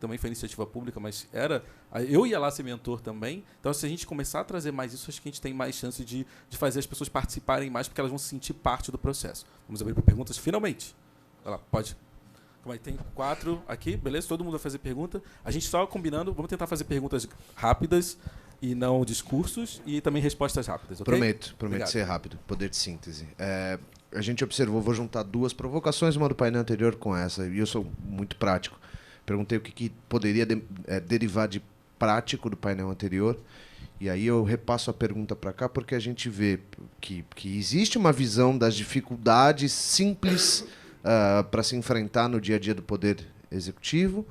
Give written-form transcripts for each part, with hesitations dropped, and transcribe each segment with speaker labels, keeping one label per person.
Speaker 1: também foi iniciativa pública, mas eu ia lá ser mentor também. Então, se a gente começar a trazer mais isso, acho que a gente tem mais chance de fazer as pessoas participarem mais, porque elas vão se sentir parte do processo. Vamos abrir para perguntas, finalmente. Vai lá, pode. Como é, tem 4 aqui, beleza? Todo mundo vai fazer pergunta. A gente só combinando, vamos tentar fazer perguntas rápidas e não discursos, e também respostas rápidas, ok?
Speaker 2: Prometo ser rápido, poder de síntese. A gente observou, vou juntar 2 provocações, uma do painel anterior com essa, e eu sou muito prático. Perguntei o que poderia derivar de prático do painel anterior, e aí eu repasso a pergunta para cá, porque a gente vê que existe uma visão das dificuldades simples para se enfrentar no dia a dia do Poder Executivo,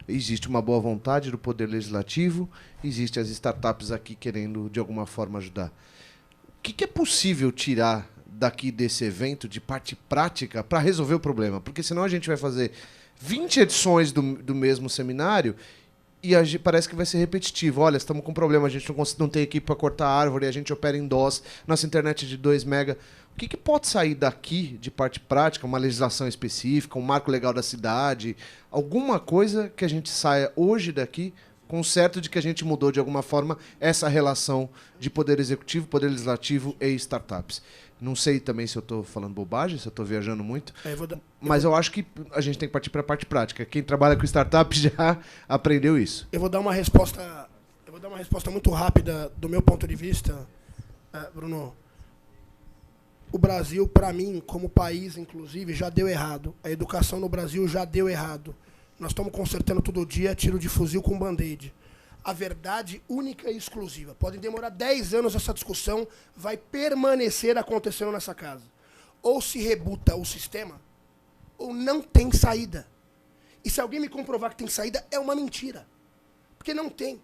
Speaker 2: existe uma boa vontade do Poder Legislativo, existem as startups aqui querendo, de alguma forma, ajudar. O que é possível tirar daqui desse evento de parte prática para resolver o problema? Porque senão a gente vai fazer 20 edições do mesmo seminário e parece que vai ser repetitivo. Olha, estamos com um problema, a gente não tem equipe para cortar árvore, a gente opera em DOS, nossa internet é de 2 mega. O que pode sair daqui de parte prática, uma legislação específica, um marco legal da cidade, alguma coisa que a gente saia hoje daqui com certo de que a gente mudou de alguma forma essa relação de poder executivo, poder legislativo e startups. Não sei também se eu estou falando bobagem, se eu estou viajando muito, mas eu acho que a gente tem que partir para a parte prática. Quem trabalha com startup já aprendeu isso.
Speaker 3: Eu vou dar uma resposta muito rápida do meu ponto de vista, Bruno. O Brasil, para mim, como país, inclusive, já deu errado. A educação no Brasil já deu errado. Nós estamos consertando todo dia tiro de fuzil com band-aid. A verdade única e exclusiva. Podem demorar 10 anos, essa discussão vai permanecer acontecendo nessa casa. Ou se rebuta o sistema, ou não tem saída. E se alguém me comprovar que tem saída, é uma mentira. Porque não tem.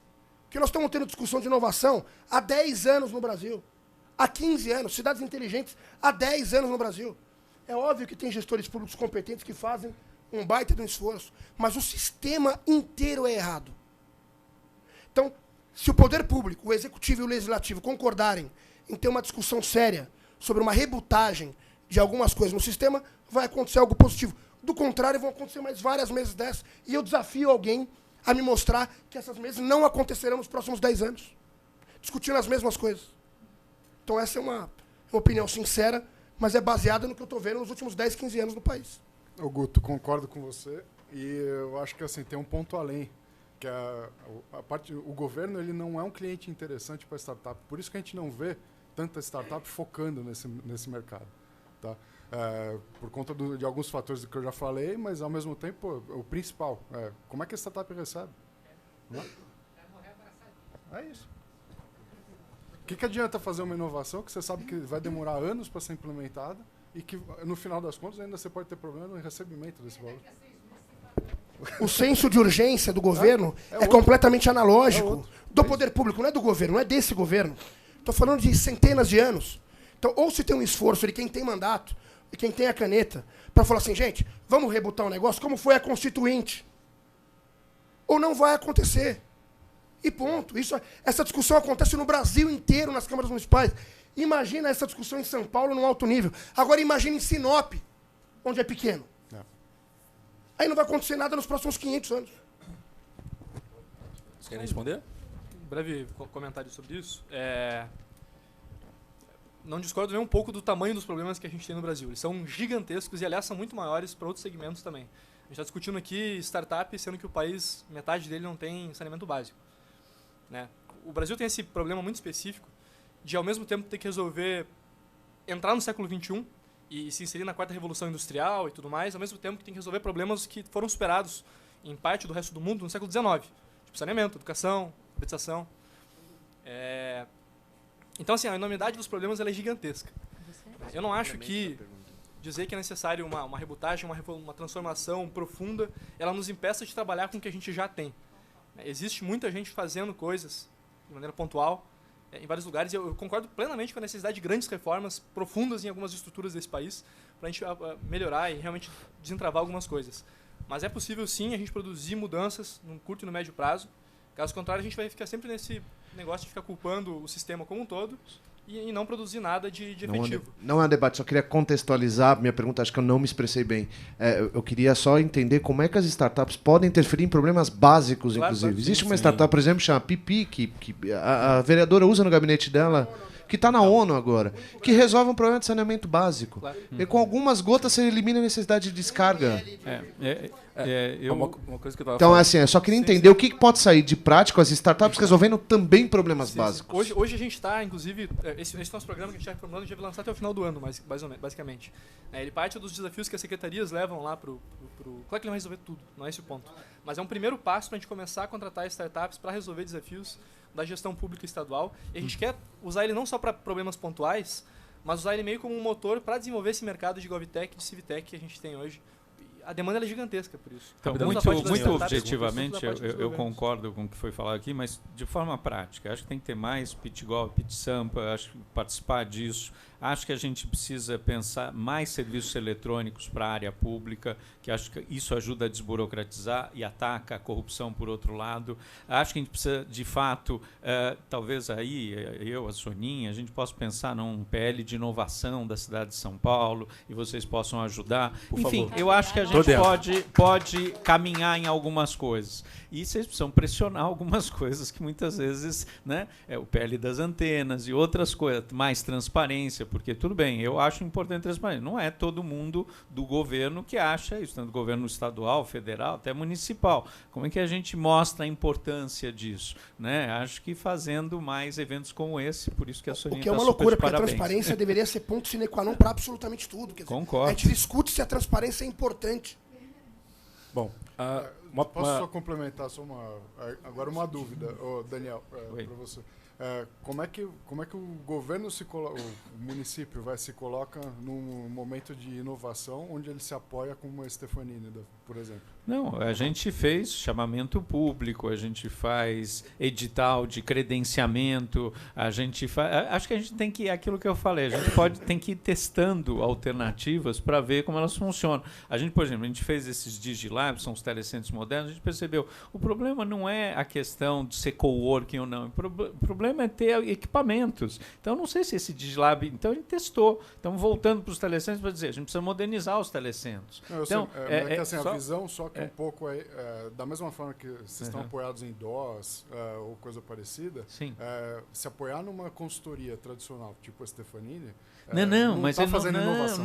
Speaker 3: Porque nós estamos tendo discussão de inovação há 10 anos no Brasil. Há 15 anos. Cidades inteligentes há 10 anos no Brasil. É óbvio que tem gestores públicos competentes que fazem um baita de um esforço. Mas o sistema inteiro é errado. Então, se o poder público, o executivo e o legislativo concordarem em ter uma discussão séria sobre uma rebutagem de algumas coisas no sistema, vai acontecer algo positivo. Do contrário, vão acontecer mais várias mesas dessas. E eu desafio alguém a me mostrar que essas mesas não acontecerão nos próximos 10 anos. Discutindo as mesmas coisas. Então essa é uma opinião sincera, mas é baseada no que eu estou vendo nos últimos 10, 15 anos no país.
Speaker 4: Guto, concordo com você. E eu acho que assim, tem um ponto além. Que o governo ele não é um cliente interessante para a startup. Por isso que a gente não vê tanta startup focando nesse mercado. Tá? Por conta de alguns fatores que eu já falei, mas ao mesmo tempo o principal como é que a startup recebe? Não? É isso. O que adianta fazer uma inovação que você sabe que vai demorar anos para ser implementada e que no final das contas ainda você pode ter problema no recebimento desse valor?
Speaker 3: O senso de urgência do governo é completamente analógico do poder público, não é do governo, não é desse governo. Estou falando de centenas de anos. Então, ou se tem um esforço de quem tem mandato e quem tem a caneta para falar assim, gente, vamos rebutar um negócio como foi a Constituinte. Ou não vai acontecer. E ponto. Essa discussão acontece no Brasil inteiro, nas câmaras municipais. Imagina essa discussão em São Paulo, num alto nível. Agora imagine em Sinop, onde é pequeno. Aí não vai acontecer nada nos próximos 500 anos.
Speaker 1: Você quer responder?
Speaker 5: Um breve comentário sobre isso. Não discordo nem um pouco do tamanho dos problemas que a gente tem no Brasil. Eles são gigantescos e, aliás, são muito maiores para outros segmentos também. A gente está discutindo aqui startup, sendo que o país, metade dele não tem saneamento básico. Né? O Brasil tem esse problema muito específico de, ao mesmo tempo, ter que resolver entrar no século XXI e se inserir na quarta revolução industrial e tudo mais, ao mesmo tempo que tem que resolver problemas que foram superados em parte do resto do mundo no século XIX. Tipo saneamento, educação, alfabetização. Então, assim, a enormidade dos problemas ela é gigantesca. Eu não acho que dizer que é necessário uma rebutagem, uma transformação profunda, ela nos impeça de trabalhar com o que a gente já tem. Existe muita gente fazendo coisas de maneira pontual em vários lugares, e eu concordo plenamente com a necessidade de grandes reformas profundas em algumas estruturas desse país para a gente melhorar e realmente desentravar algumas coisas. Mas é possível, sim, a gente produzir mudanças no curto e no médio prazo. Caso contrário, a gente vai ficar sempre nesse negócio de ficar culpando o sistema como um todo e não produzir nada de
Speaker 2: Não
Speaker 5: efetivo.
Speaker 2: não é um debate, só queria contextualizar minha pergunta, acho que eu não me expressei bem. Eu queria só entender como é que as startups podem interferir em problemas básicos,
Speaker 5: Claro,
Speaker 2: inclusive.
Speaker 5: claro,
Speaker 2: Existe
Speaker 5: sim,
Speaker 2: uma startup, por exemplo, chamada Pipi, que a vereadora usa no gabinete dela, que está na ONU agora, que resolve um problema de saneamento básico.
Speaker 5: Claro.
Speaker 2: E com algumas gotas você elimina a necessidade de descarga.
Speaker 1: Uma coisa que eu tava
Speaker 2: Então,
Speaker 1: falando.
Speaker 2: assim, eu só queria entender o que pode sair de prático as startups resolvendo também problemas básicos.
Speaker 5: Hoje a gente está, inclusive, esse nosso programa que a gente está reformulando, a gente vai lançar até o final do ano, basicamente. Ele parte dos desafios que as secretarias levam lá pro... Claro que ele não vai resolver tudo, não é esse o ponto. Mas é um primeiro passo para a gente começar a contratar startups para resolver desafios da gestão pública estadual. E a gente quer usar ele não só para problemas pontuais, mas usar ele meio como um motor para desenvolver esse mercado de GovTech e de Civitech que a gente tem hoje. A demanda é gigantesca por isso.
Speaker 6: Então, muito objetivamente, eu concordo com o que foi falado aqui, mas de forma prática. Acho que tem que ter mais PitGov, PitSampa, acho que participar disso. Acho que a gente precisa pensar mais serviços eletrônicos para a área pública, que acho que isso ajuda a desburocratizar e ataca a corrupção por outro lado. Acho que a gente precisa, de fato, talvez aí, a Soninha, a gente possa pensar num PL de inovação da cidade de São Paulo e vocês possam ajudar. Enfim, eu acho que a gente pode caminhar em algumas coisas. E vocês precisam pressionar algumas coisas que muitas vezes, né, o PL das antenas e outras coisas, mais transparência, porque tudo bem, eu acho importante transparência. Não é todo mundo do governo que acha isso, tanto governo estadual, federal, até municipal. Como é que a gente mostra a importância disso? Né? Acho que fazendo mais eventos como esse, por isso que a Soninha
Speaker 3: O que é uma loucura, porque a transparência deveria ser ponto sine qua non para absolutamente tudo. Quer dizer,
Speaker 6: concordo.
Speaker 3: A gente discute se a transparência é importante.
Speaker 1: Bom,
Speaker 4: Posso só complementar agora uma dúvida, Daniel, para você. Como é que o governo o município se coloca num momento de inovação onde ele se apoia como a Stefanini, por exemplo?
Speaker 6: Não, a gente fez chamamento público, a gente faz edital de credenciamento, a gente faz. Acho que a gente tem que ir aquilo que eu falei, a gente tem que ir testando alternativas para ver como elas funcionam. A gente, por exemplo, a gente fez esses DigiLabs, são os telecentros modernos, a gente percebeu, o problema não é a questão de ser coworking ou não, o problema é ter equipamentos. Então, não sei se esse DigiLab... Então, a gente testou. Estamos voltando para os telecentros para dizer, a gente precisa modernizar os telecentros.
Speaker 4: Não,
Speaker 6: então,
Speaker 4: a visão só que um pouco da mesma forma que vocês estão apoiados em DOS ou coisa parecida, se apoiar numa consultoria tradicional, tipo a Stefanini,
Speaker 6: mas
Speaker 4: tá
Speaker 6: ele
Speaker 4: fazendo inovação.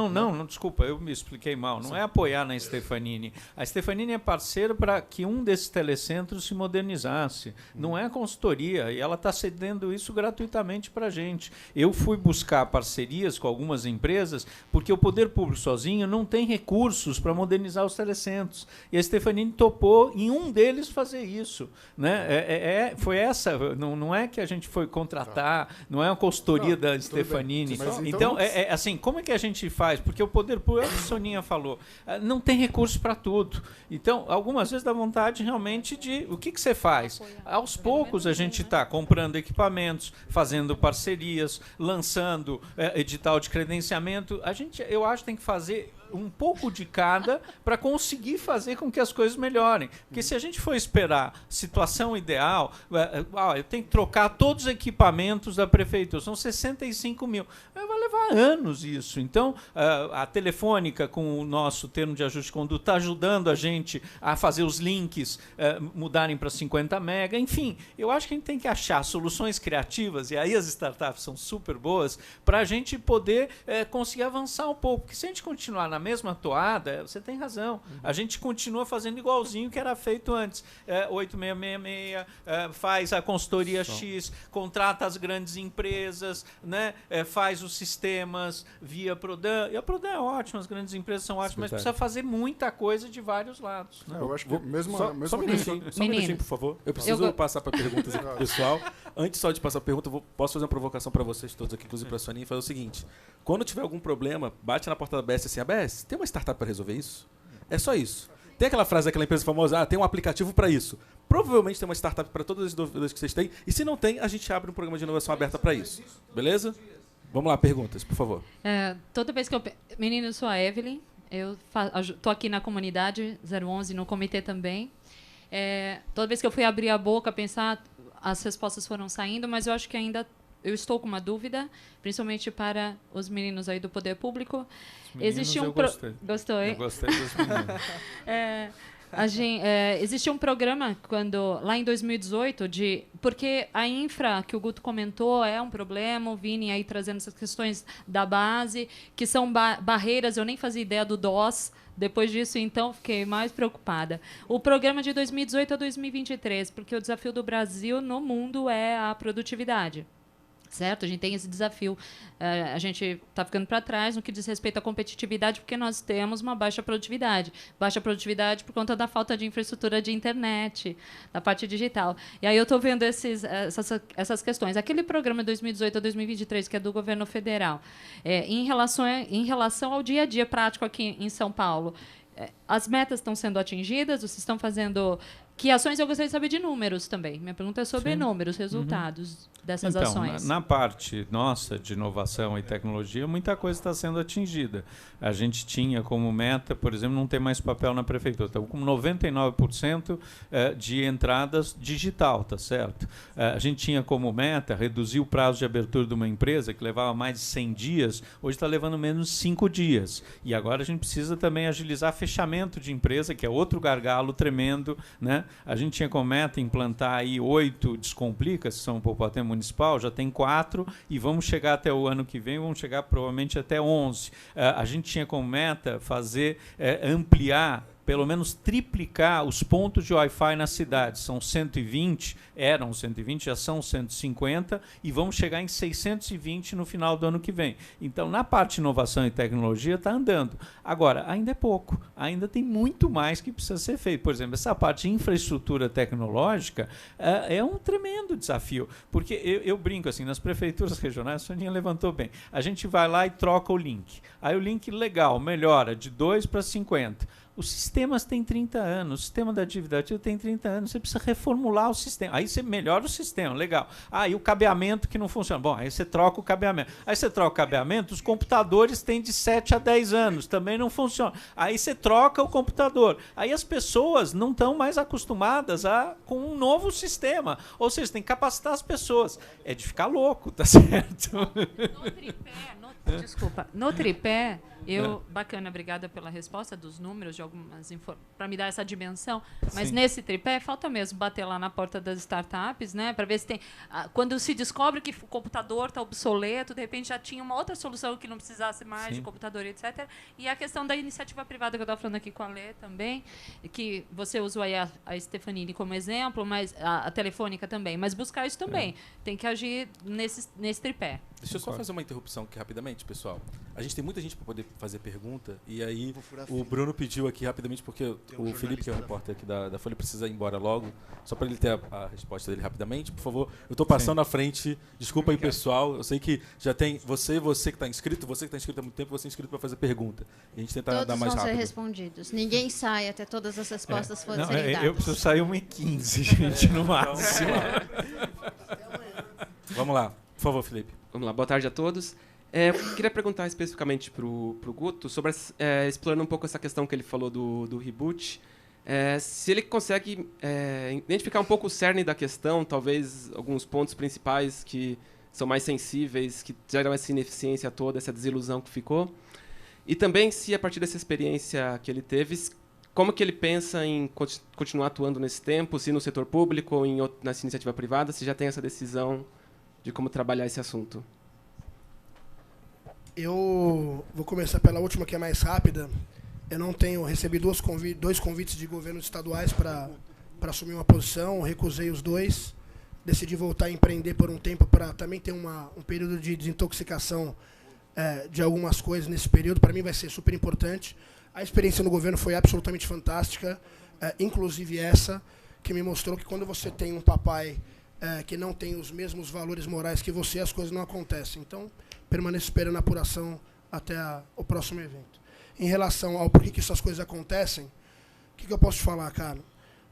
Speaker 6: Não, desculpa, eu me expliquei mal. Não é apoiar na Stefanini. A Stefanini é parceira para que um desses telecentros se modernizasse. Não é a consultoria, e ela está cedendo isso gratuitamente para a gente. Eu fui buscar parcerias com algumas empresas, porque o poder público sozinho não tem recursos para modernizar os telecentros. E a Stefanini topou em um deles fazer isso. Né? Foi essa, não é que a gente foi contratar, não é uma consultoria da Stefanini. Então, assim, como é que a gente faz? Porque o poder público, é o que a Soninha falou, não tem recursos para tudo. Então, algumas vezes dá vontade realmente de... O que você faz? Aos poucos a gente está comprando equipamentos, fazendo parcerias, lançando edital de credenciamento. Eu acho que tem que fazer um pouco de cada para conseguir fazer com que as coisas melhorem. Porque se a gente for esperar situação ideal, eu tenho que trocar todos os equipamentos da prefeitura, são 65 mil. Vai levar anos isso. Então, a Telefônica, com o nosso termo de ajuste de conduta, está ajudando a gente a fazer os links mudarem para 50 mega. Enfim, eu acho que a gente tem que achar soluções criativas, e aí as startups são super boas, para a gente poder conseguir avançar um pouco. Porque se a gente continuar na mesma toada, você tem razão. A gente continua fazendo igualzinho que era feito antes. 8666, faz a consultoria X, contrata as grandes empresas, né? Faz os sistemas via Prodan. E a Prodan é ótima, as grandes empresas são ótimas, mas precisa fazer muita coisa de vários lados. Né?
Speaker 4: Eu acho que
Speaker 1: só um minutinho, por favor. Eu preciso passar para perguntas aqui pro pessoal. Antes só de passar a pergunta, posso fazer uma provocação para vocês todos aqui, inclusive para a Soninha, e fazer o seguinte. Quando tiver algum problema, bate na porta da ABS assim, ABS, tem uma startup para resolver isso? É só isso. Tem aquela frase daquela empresa famosa, tem um aplicativo para isso. Provavelmente tem uma startup para todas as dúvidas que vocês têm, e se não tem, a gente abre um programa de inovação aberta para isso. Beleza? Vamos lá, perguntas, por favor.
Speaker 7: Toda vez que eu... Menina, eu sou a Evelyn, eu estou aqui na comunidade 011, no comitê também. Toda vez que eu fui abrir a boca, pensar, as respostas foram saindo, mas eu acho que ainda eu estou com uma dúvida, principalmente para os meninos aí do poder público.
Speaker 6: Meninos,
Speaker 7: Existia
Speaker 6: eu
Speaker 7: um
Speaker 6: gostei.
Speaker 7: Gostou, hein?
Speaker 6: Eu gostei dos meninos.
Speaker 7: Existia um programa lá em 2018 porque a infra que o Guto comentou é um problema, o Vini aí trazendo essas questões da base, que são barreiras, eu nem fazia ideia do DOS. Depois disso, então, fiquei mais preocupada. O programa de 2018 a 2023, porque o desafio do Brasil no mundo é a produtividade. Certo? A gente tem esse desafio. A gente está ficando para trás no que diz respeito à competitividade, porque nós temos uma baixa produtividade. Baixa produtividade por conta da falta de infraestrutura de internet, da parte digital. E aí eu estou vendo essas questões. Aquele programa de 2018 a 2023, que é do governo federal, em relação ao dia a dia prático aqui em São Paulo, as metas estão sendo atingidas? Vocês estão fazendo... Que ações? Eu gostaria de saber de números também. Minha pergunta é sobre números, resultados dessas ações.
Speaker 6: Na parte nossa de inovação e tecnologia, muita coisa está sendo atingida. A gente tinha como meta, por exemplo, não ter mais papel na prefeitura. Estamos com 99% de entradas digital, tá certo? A gente tinha como meta reduzir o prazo de abertura de uma empresa, que levava mais de 100 dias, hoje está levando menos de 5 dias. E agora a gente precisa também agilizar fechamento de empresa, que é outro gargalo tremendo, né? A gente tinha como meta implantar aí 8 Descomplicas, que são o Poupatempo Municipal, já tem 4 e vamos chegar até o ano que vem, vamos chegar provavelmente até 11. A gente tinha como meta fazer, ampliar, pelo menos triplicar os pontos de Wi-Fi na cidade. São 120, eram 120, já são 150 e vamos chegar em 620 no final do ano que vem. Então, na parte de inovação e tecnologia, está andando. Agora, ainda é pouco, ainda tem muito mais que precisa ser feito. Por exemplo, essa parte de infraestrutura tecnológica é um tremendo desafio, porque eu brinco assim, nas prefeituras regionais, a Soninha levantou bem, a gente vai lá e troca o link. Aí o link legal, melhora de 2 para 50. Os sistemas têm 30 anos, o sistema da dívida ativa tem 30 anos, você precisa reformular o sistema. Aí você melhora o sistema, legal. E o cabeamento que não funciona. Bom, aí você troca o cabeamento. Aí você troca o cabeamento, os computadores têm de 7 a 10 anos, também não funciona. Aí você troca o computador. Aí as pessoas não estão mais acostumadas com um novo sistema. Ou seja, tem que capacitar as pessoas. É de ficar louco, tá certo?
Speaker 7: No tripé, bacana, obrigada pela resposta dos números, de algumas para me dar essa dimensão, mas nesse tripé falta mesmo bater lá na porta das startups, né, para ver se tem... Quando se descobre que o computador está obsoleto, de repente já tinha uma outra solução que não precisasse mais de computador, etc. E a questão da iniciativa privada, que eu estava falando aqui com a Lê também, que você usou aí a Stefanini como exemplo, mas a Telefônica também, mas buscar isso também. Tem que agir nesse tripé.
Speaker 1: Deixa eu só fazer uma interrupção aqui rapidamente, pessoal. A gente tem muita gente para poder fazer pergunta, e aí o Bruno pediu aqui rapidamente, porque o Felipe, que é o repórter aqui da Folha, precisa ir embora logo, só para ele ter a resposta dele rapidamente. Por favor, eu estou passando à frente, desculpa aí, pessoal, eu sei que já tem você que está inscrito, você que está inscrito há muito tempo, você é inscrito para fazer pergunta. E a gente tenta dar mais rápido.
Speaker 8: Todos vão ser respondidos. Ninguém sai até todas as respostas forem dadas.
Speaker 6: Eu preciso sair 1h15, gente, no máximo.
Speaker 1: Vamos lá, por favor, Felipe.
Speaker 9: Vamos lá, boa tarde a todos. Queria perguntar especificamente para o Guto, sobre explorando um pouco essa questão que ele falou do reboot, se ele consegue identificar um pouco o cerne da questão, talvez alguns pontos principais que são mais sensíveis, que geram essa ineficiência toda, essa desilusão que ficou, e também se, a partir dessa experiência que ele teve, como que ele pensa em continuar atuando nesse tempo, se no setor público ou nessa iniciativa privada, se já tem essa decisão de como trabalhar esse assunto.
Speaker 3: Eu vou começar pela última, que é mais rápida. Eu não tenho recebi dois convites de governos estaduais para assumir uma posição, recusei os dois, decidi voltar a empreender por um tempo para também ter um período de desintoxicação de algumas coisas nesse período. Para mim vai ser super importante. A experiência no governo foi absolutamente fantástica, inclusive essa, que me mostrou que quando você tem um papai que não tem os mesmos valores morais que você, as coisas não acontecem. Então, permaneço esperando a apuração até o próximo evento. Em relação ao porquê que essas coisas acontecem, o que eu posso te falar, cara?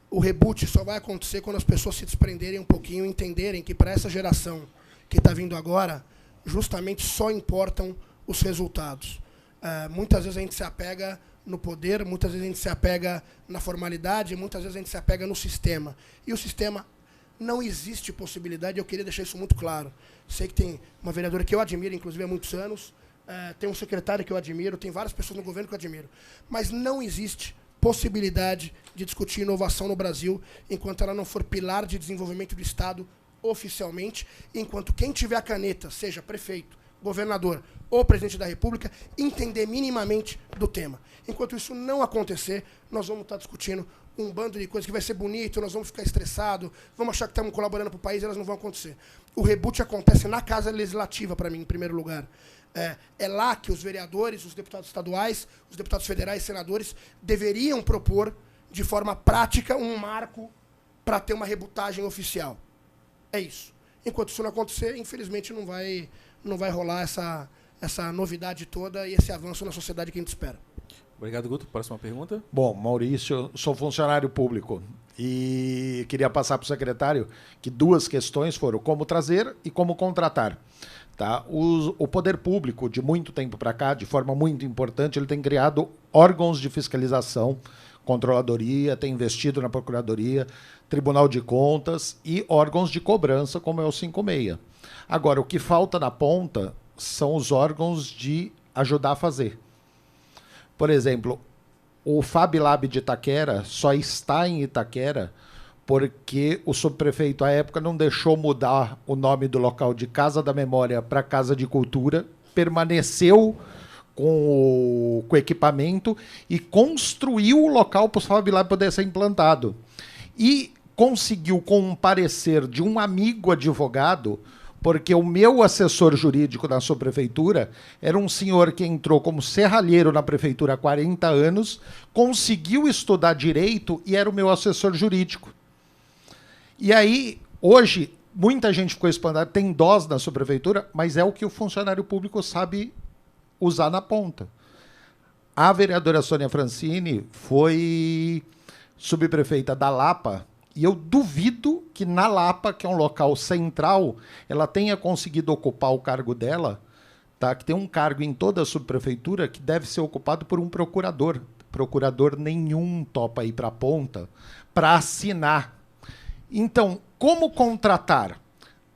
Speaker 3: O reboot só vai acontecer quando as pessoas se desprenderem um pouquinho e entenderem que, para essa geração que está vindo agora, justamente só importam os resultados. Muitas vezes a gente se apega no poder, muitas vezes a gente se apega na formalidade, muitas vezes a gente se apega no sistema. E o sistema não existe possibilidade, eu queria deixar isso muito claro. Sei que tem uma vereadora que eu admiro, inclusive há muitos anos, tem um secretário que eu admiro, tem várias pessoas no governo que eu admiro, mas não existe possibilidade de discutir inovação no Brasil enquanto ela não for pilar de desenvolvimento do Estado oficialmente, enquanto quem tiver a caneta, seja prefeito, governador ou presidente da República, entender minimamente do tema. Enquanto isso não acontecer, nós vamos estar discutindo um bando de coisas que vai ser bonito, nós vamos ficar estressados, vamos achar que estamos colaborando para o país, elas não vão acontecer. O reboot acontece na Casa Legislativa, para mim, em primeiro lugar. É lá que os vereadores, os deputados estaduais, os deputados federais, senadores, deveriam propor, de forma prática, um marco para ter uma rebutagem oficial. É isso. Enquanto isso não acontecer, infelizmente, não vai rolar essa novidade toda e esse avanço na sociedade que a gente espera.
Speaker 1: Obrigado, Guto. Próxima pergunta.
Speaker 10: Bom, Maurício, sou funcionário público e queria passar para o secretário que 2 questões foram como trazer e como contratar. Tá? O poder público, de muito tempo para cá, de forma muito importante, ele tem criado órgãos de fiscalização, controladoria, tem investido na procuradoria, Tribunal de Contas e órgãos de cobrança, como é o 56. Agora, o que falta na ponta são os órgãos de ajudar a fazer. Por exemplo, o Fab Lab de Itaquera só está em Itaquera porque o subprefeito, à época, não deixou mudar o nome do local de Casa da Memória para Casa de Cultura, permaneceu com o equipamento e construiu o local para o Fab Lab poder ser implantado. E conseguiu, com um parecer de um amigo advogado, porque o meu assessor jurídico na subprefeitura era um senhor que entrou como serralheiro na prefeitura há 40 anos, conseguiu estudar direito e era o meu assessor jurídico. E aí, hoje, muita gente ficou espantada, tem DOS na subprefeitura, mas é o que o funcionário público sabe usar na ponta. A vereadora Sônia Francini foi subprefeita da Lapa, e eu duvido que na Lapa, que é um local central, ela tenha conseguido ocupar o cargo dela, tá? Que tem um cargo em toda a subprefeitura que deve ser ocupado por um procurador. Procurador nenhum topa ir para a ponta para assinar. Então, como contratar?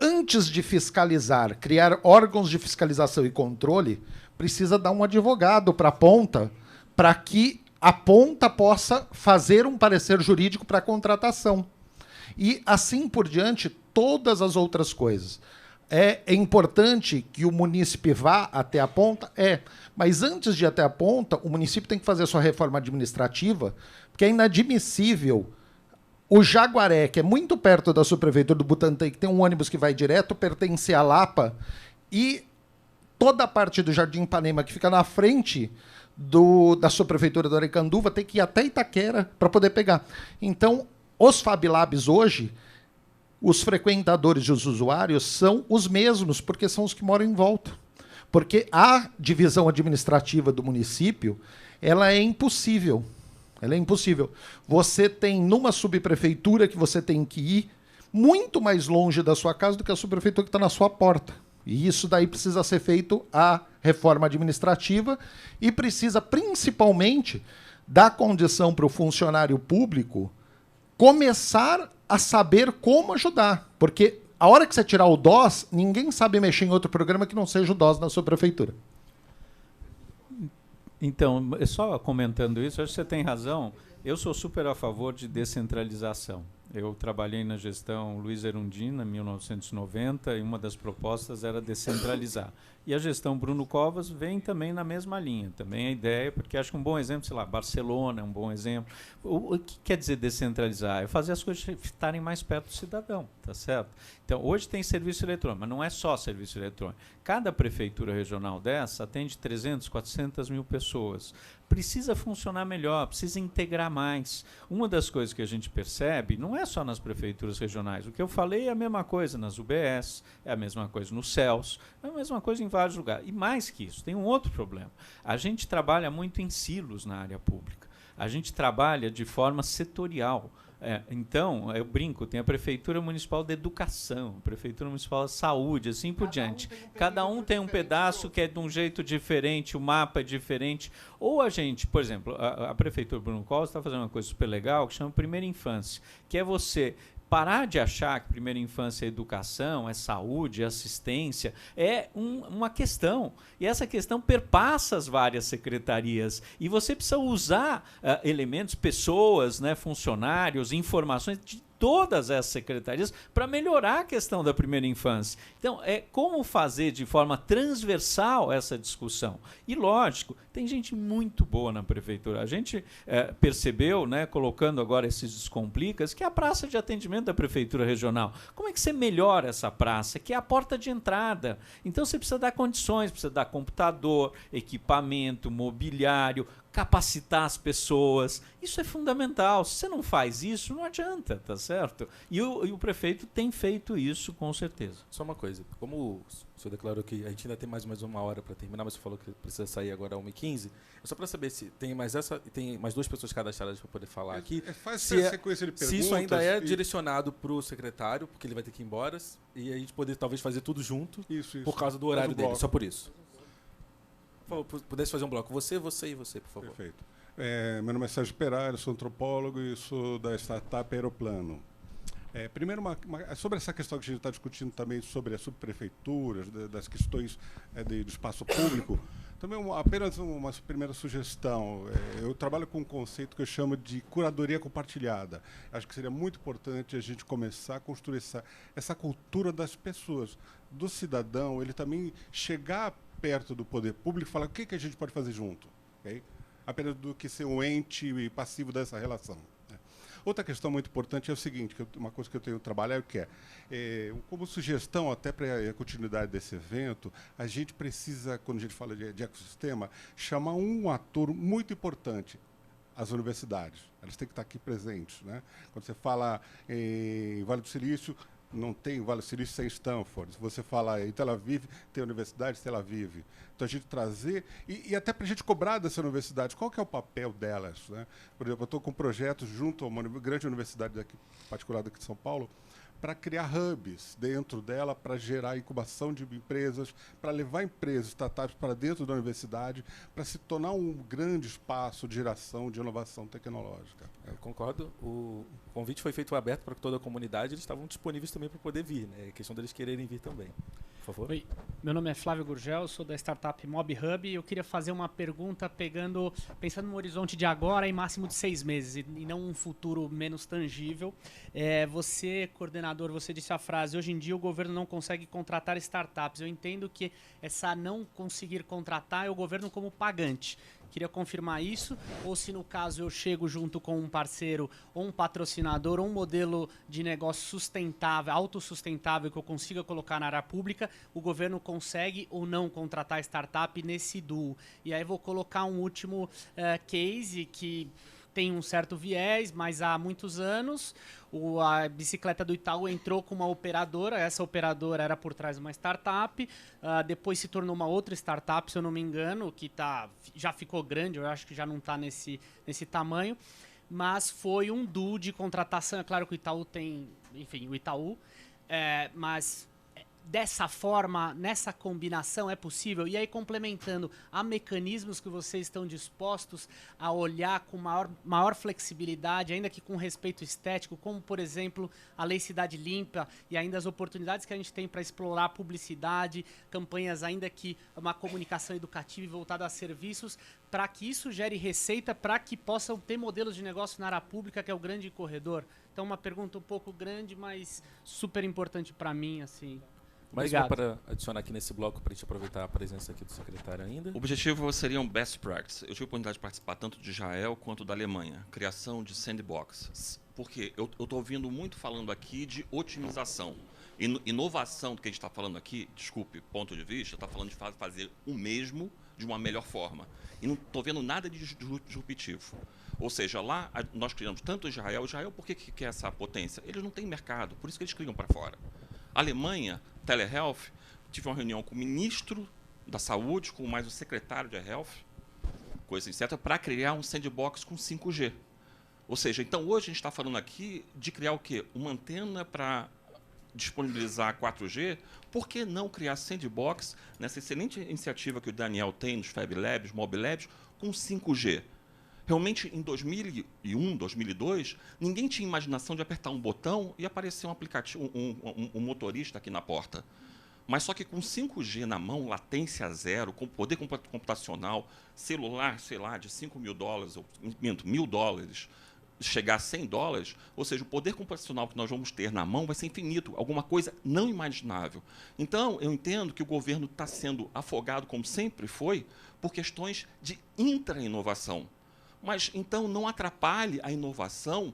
Speaker 10: Antes de fiscalizar, criar órgãos de fiscalização e controle, precisa dar um advogado para a ponta, para que a ponta possa fazer um parecer jurídico para a contratação. E, assim por diante, todas as outras coisas. É importante que o munícipe vá até a ponta? Mas antes de ir até a ponta, o município tem que fazer a sua reforma administrativa, porque é inadmissível. O Jaguaré, que é muito perto da subprefeitura do Butantã, que tem um ônibus que vai direto, pertence à Lapa, e toda a parte do Jardim Ipanema, que fica na frente da subprefeitura do Aricanduva, tem que ir até Itaquera para poder pegar. Então, os Fab Labs hoje, os frequentadores e os usuários são os mesmos, porque são os que moram em volta. Porque a divisão administrativa do município, ela é impossível. Ela é impossível. Você tem, numa subprefeitura, que você tem que ir muito mais longe da sua casa do que a subprefeitura que está na sua porta. E isso daí precisa ser feito a reforma administrativa e precisa, principalmente, dar condição para o funcionário público começar a saber como ajudar. Porque a hora que você tirar o DOS, ninguém sabe mexer em outro programa que não seja o DOS na sua prefeitura.
Speaker 6: Então, só comentando isso, acho que você tem razão. Eu sou super a favor de descentralização. Eu trabalhei na gestão Luiz Erundina, em 1990, e uma das propostas era descentralizar. E a gestão Bruno Covas vem também na mesma linha. Também a ideia, porque acho que um bom exemplo, sei lá, Barcelona é um bom exemplo. O que quer dizer descentralizar? É fazer as coisas estarem mais perto do cidadão, tá certo? Então, hoje tem serviço eletrônico, mas não é só serviço eletrônico. Cada prefeitura regional dessa atende 300, 400 mil pessoas. Precisa funcionar melhor, precisa integrar mais. Uma das coisas que a gente percebe não é só nas prefeituras regionais. O que eu falei é a mesma coisa nas UBS, é a mesma coisa no CELS, é a mesma coisa em vários lugares. E mais que isso, tem um outro problema. A gente trabalha muito em silos na área pública. A gente trabalha de forma setorial. Então, eu brinco, tem a Prefeitura Municipal de Educação, a Prefeitura Municipal de Saúde, assim por diante. Cada um tem um pedaço que é de um jeito diferente, o mapa é diferente. Ou a gente, por exemplo, a Prefeitura Bruno Covas está fazendo uma coisa super legal que chama Primeira Infância, que é você parar de achar que primeira infância é educação, é saúde, é assistência, é uma questão. E essa questão perpassa as várias secretarias. E você precisa usar elementos, pessoas, né, funcionários, informações de todas essas secretarias para melhorar a questão da primeira infância. Então, como fazer de forma transversal essa discussão. E, lógico, tem gente muito boa na prefeitura. A gente percebeu, né, colocando agora esses Descomplicas, que é a praça de atendimento da prefeitura regional. Como é que você melhora essa praça? Que é a porta de entrada. Então, você precisa dar condições, precisa dar computador, equipamento, mobiliário, capacitar as pessoas. Isso é fundamental. Se você não faz isso, não adianta, tá certo? E o prefeito tem feito isso, com certeza.
Speaker 1: Só uma coisa. Como o senhor declarou que a gente ainda tem mais ou menos uma hora para terminar, mas você falou que precisa sair agora às 1h15, é só para saber se tem mais duas pessoas cadastradas para poder falar aqui.
Speaker 11: Sequência de perguntas.
Speaker 1: Se isso ainda é direcionado para o secretário, porque ele vai ter que ir embora, e a gente poder talvez fazer tudo junto, por causa do horário dele, só por isso. Por favor, pudesse fazer um bloco. Você e você, por favor.
Speaker 11: Perfeito. Meu nome é Sérgio Peralta, sou antropólogo e sou da startup Aeroplano. Primeiro, sobre essa questão que a gente está discutindo também sobre as subprefeituras, das questões do espaço público, também apenas uma primeira sugestão. Eu trabalho com um conceito que eu chamo de curadoria compartilhada. Acho que seria muito importante a gente começar a construir essa cultura das pessoas, do cidadão, ele também chegar perto do poder público e falar o que a gente pode fazer junto, okay? Apenas do que ser um ente passivo dessa relação. Né? Outra questão muito importante é o seguinte, uma coisa que eu tenho trabalhado, que como sugestão até para a continuidade desse evento, a gente precisa, quando a gente fala de ecossistema, chamar um ator muito importante, as universidades. Elas têm que estar aqui presentes. Né? Quando você fala em Vale do Silício, não tem Vale do Silício sem Stanford. Se você fala em Tel Aviv, tem a Universidade de Tel Aviv. Então, a gente trazer, e até para a gente cobrar dessa universidade, qual que é o papel delas? Né? Por exemplo, eu estou com projetos junto a uma grande universidade daqui, particular daqui de São Paulo, para criar hubs dentro dela, para gerar incubação de empresas, para levar empresas, startups para dentro da universidade, para se tornar um grande espaço de geração de inovação tecnológica.
Speaker 1: Eu concordo. O convite foi feito aberto para toda a comunidade, eles estavam disponíveis também para poder vir. Né? É questão deles quererem vir também. Por favor.
Speaker 12: Oi, meu nome é Flávio Gurgel, sou da startup Mob Hub e eu queria fazer uma pergunta pensando no horizonte de agora em máximo de 6 meses e não um futuro menos tangível. Você, coordenador, você disse a frase, hoje em dia o governo não consegue contratar startups. Eu entendo que essa não conseguir contratar é o governo como pagante. Queria confirmar isso, ou se no caso eu chego junto com um parceiro ou um patrocinador ou um modelo de negócio sustentável, autossustentável que eu consiga colocar na área pública, o governo consegue ou não contratar startup nesse duo. E aí vou colocar um último case que tem um certo viés, mas há muitos anos a bicicleta do Itaú entrou com uma operadora, essa operadora era por trás de uma startup, depois se tornou uma outra startup, se eu não me engano, que já ficou grande, eu acho que já não está nesse tamanho, mas foi um duo de contratação. É claro que o Itaú tem, enfim, o Itaú, mas dessa forma, nessa combinação é possível? E aí, complementando, há mecanismos que vocês estão dispostos a olhar com maior flexibilidade, ainda que com respeito estético, como, por exemplo, a Lei Cidade Limpa e ainda as oportunidades que a gente tem para explorar a publicidade, campanhas ainda que uma comunicação educativa e voltada a serviços, para que isso gere receita, para que possam ter modelos de negócio na área pública, que é o grande corredor. Então, uma pergunta um pouco grande, mas super importante para mim, assim.
Speaker 1: Mais uma para adicionar aqui nesse bloco, para a gente aproveitar a presença aqui do secretário ainda.
Speaker 13: O objetivo seria um best practice. Eu tive a oportunidade de participar tanto de Israel quanto da Alemanha. Criação de sandboxes. Por quê? Eu estou ouvindo muito falando aqui de otimização. Inovação do que a gente está falando aqui, desculpe, ponto de vista, está falando de fazer o mesmo de uma melhor forma. E não estou vendo nada de disruptivo. Ou seja, lá nós criamos tanto Israel. Israel, por que quer essa potência? Eles não têm mercado, por isso que eles criam para fora. Alemanha, telehealth, tive uma reunião com o ministro da Saúde, com mais o secretário de Health, coisa etc., para criar um sandbox com 5G. Ou seja, então hoje a gente está falando aqui de criar o quê? Uma antena para disponibilizar 4G. Por que não criar sandbox nessa excelente iniciativa que o Daniel tem nos Fab Labs, Mob Labs, com 5G? Realmente, em 2001, 2002, ninguém tinha imaginação de apertar um botão e aparecer um aplicativo, um motorista aqui na porta. Mas só que com 5G na mão, latência zero, com poder computacional, celular, sei lá, de $5.000, ou $1.000, chegar a $100, ou seja, o poder computacional que nós vamos ter na mão vai ser infinito, alguma coisa não imaginável. Então, eu entendo que o governo está sendo afogado, como sempre foi, por questões de intra-inovação. Mas, então, não atrapalhe a inovação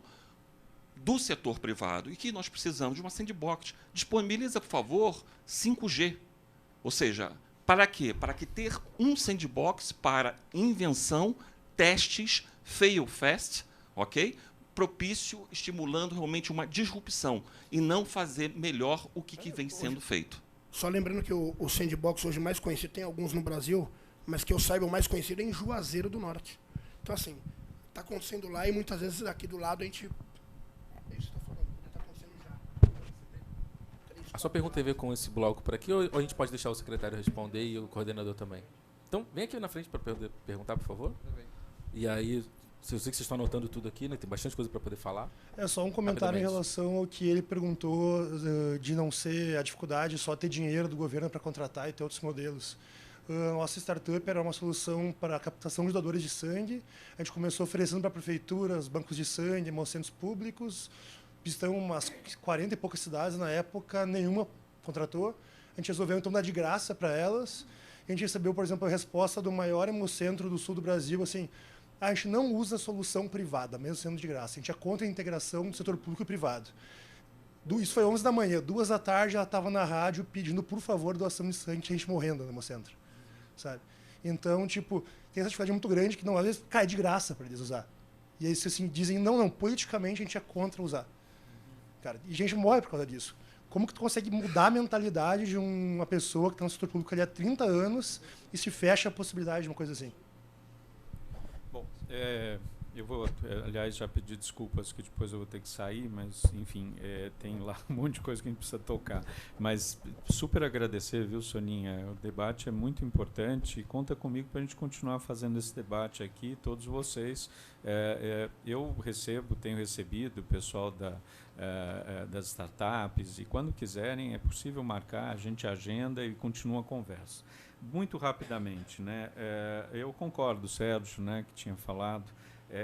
Speaker 13: do setor privado, e que nós precisamos de uma sandbox. Disponibiliza, por favor, 5G. Ou seja, para quê? Para que ter um sandbox para invenção, testes, fail fast, ok? Propício, estimulando realmente uma disrupção, e não fazer melhor o que vem sendo feito.
Speaker 3: Só lembrando que o sandbox hoje mais conhecido, tem alguns no Brasil, mas que eu saiba o mais conhecido é em Juazeiro do Norte. Então, assim, está acontecendo lá e muitas vezes aqui do lado a gente...
Speaker 1: A sua pergunta tem a ver com esse bloco por aqui, ou a gente pode deixar o secretário responder e o coordenador também? Então, vem aqui na frente para perguntar, por favor. E aí, eu sei que vocês estão anotando tudo aqui, né? Tem bastante coisa para poder falar.
Speaker 14: É só um comentário em relação ao que ele perguntou de não ser a dificuldade só ter dinheiro do governo para contratar e ter outros modelos. Nossa startup era uma solução para a captação de doadores de sangue. A gente começou oferecendo para prefeituras, bancos de sangue, hemocentros públicos. Visitamos umas 40 e poucas cidades na época, nenhuma contratou. A gente resolveu, então, dar de graça para elas. A gente recebeu, por exemplo, a resposta do maior hemocentro do sul do Brasil, assim, a gente não usa solução privada, mesmo sendo de graça. A gente é contra a integração do setor público e privado. Isso foi 11 da manhã. 2 da tarde, ela estava na rádio pedindo, por favor, doação de sangue, tinha gente morrendo no hemocentro. Sabe? Então, tipo, tem essa dificuldade muito grande que, não, às vezes, cai de graça para eles usar. E aí, assim, dizem, não, politicamente a gente é contra usar. Cara, e gente morre por causa disso. Como que tu consegue mudar a mentalidade de uma pessoa que está no setor público ali há 30 anos e se fecha a possibilidade de uma coisa assim?
Speaker 6: Bom, eu vou, aliás, já pedir desculpas que depois eu vou ter que sair, mas, enfim, tem lá um monte de coisa que a gente precisa tocar. Mas super agradecer, viu, Soninha? O debate é muito importante e conta comigo para a gente continuar fazendo esse debate aqui, todos vocês. Eu tenho recebido o pessoal das startups, e quando quiserem é possível marcar, a gente agenda e continua a conversa. Muito rapidamente, né? Eu concordo, Sérgio, né, que tinha falado,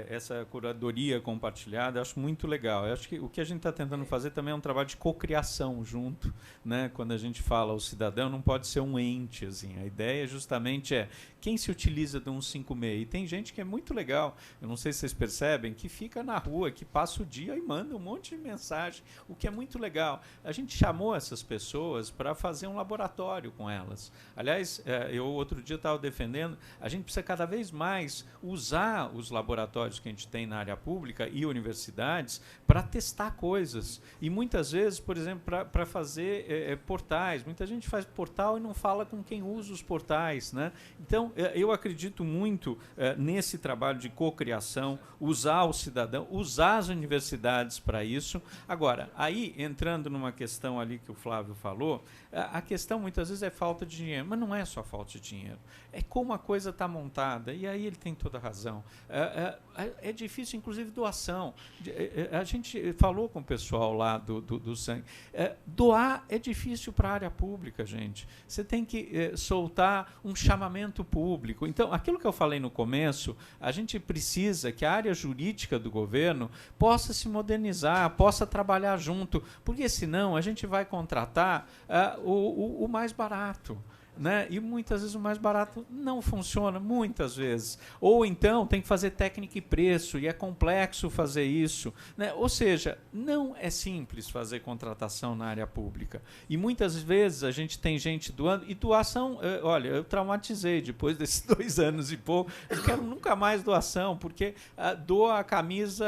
Speaker 6: essa curadoria compartilhada, eu acho muito legal. Eu acho que o que a gente está tentando fazer também é um trabalho de cocriação junto, né? Quando a gente fala o cidadão não pode ser um ente, assim. A ideia justamente quem se utiliza de um 156. E tem gente que é muito legal, eu não sei se vocês percebem, que fica na rua, que passa o dia e manda um monte de mensagem, o que é muito legal. A gente chamou essas pessoas para fazer um laboratório com elas. Aliás, eu outro dia estava defendendo, a gente precisa cada vez mais usar os laboratórios que a gente tem na área pública e universidades para testar coisas. E muitas vezes, por exemplo, para fazer portais. Muita gente faz portal e não fala com quem usa os portais, né? Então, eu acredito muito nesse trabalho de cocriação, usar o cidadão, usar as universidades para isso. Agora, aí, entrando numa questão ali que o Flávio falou, a questão muitas vezes é falta de dinheiro, mas não é só falta de dinheiro, é como a coisa está montada, e aí ele tem toda a razão. É difícil, inclusive, doação. A gente falou com o pessoal lá do sangue. Doar é difícil para a área pública, gente. Você tem que soltar um chamamento público. Então, aquilo que eu falei no começo, a gente precisa que a área jurídica do governo possa se modernizar, possa trabalhar junto, porque senão a gente vai contratar o mais barato. Né? E muitas vezes o mais barato não funciona, muitas vezes. Ou então tem que fazer técnica e preço, e é complexo fazer isso. Né? Ou seja, não é simples fazer contratação na área pública. E muitas vezes a gente tem gente doando, e doação, olha, eu traumatizei depois desses 2 anos e pouco, eu quero nunca mais doação, porque doa a camisa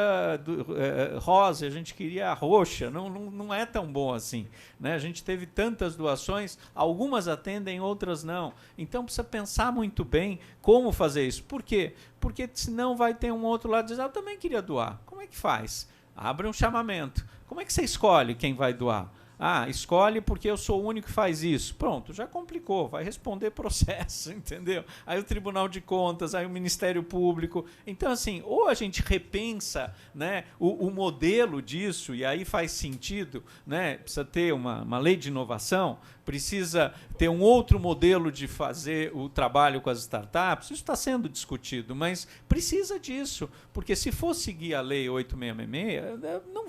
Speaker 6: rosa, a gente queria a roxa, não é tão bom assim. Né? A gente teve tantas doações, algumas atendem, outras não. Então precisa pensar muito bem como fazer isso. Por quê? Porque senão vai ter um outro lado que diz, eu também queria doar. Como é que faz? Abre um chamamento. Como é que você escolhe quem vai doar? Ah, escolhe porque eu sou o único que faz isso. Pronto, já complicou, vai responder processo, entendeu? Aí o Tribunal de Contas, aí o Ministério Público. Então, assim, ou a gente repensa, né, o modelo disso, e aí faz sentido, né, precisa ter uma lei de inovação, precisa ter um outro modelo de fazer o trabalho com as startups. Isso está sendo discutido, mas precisa disso, porque se for seguir a Lei 8666, não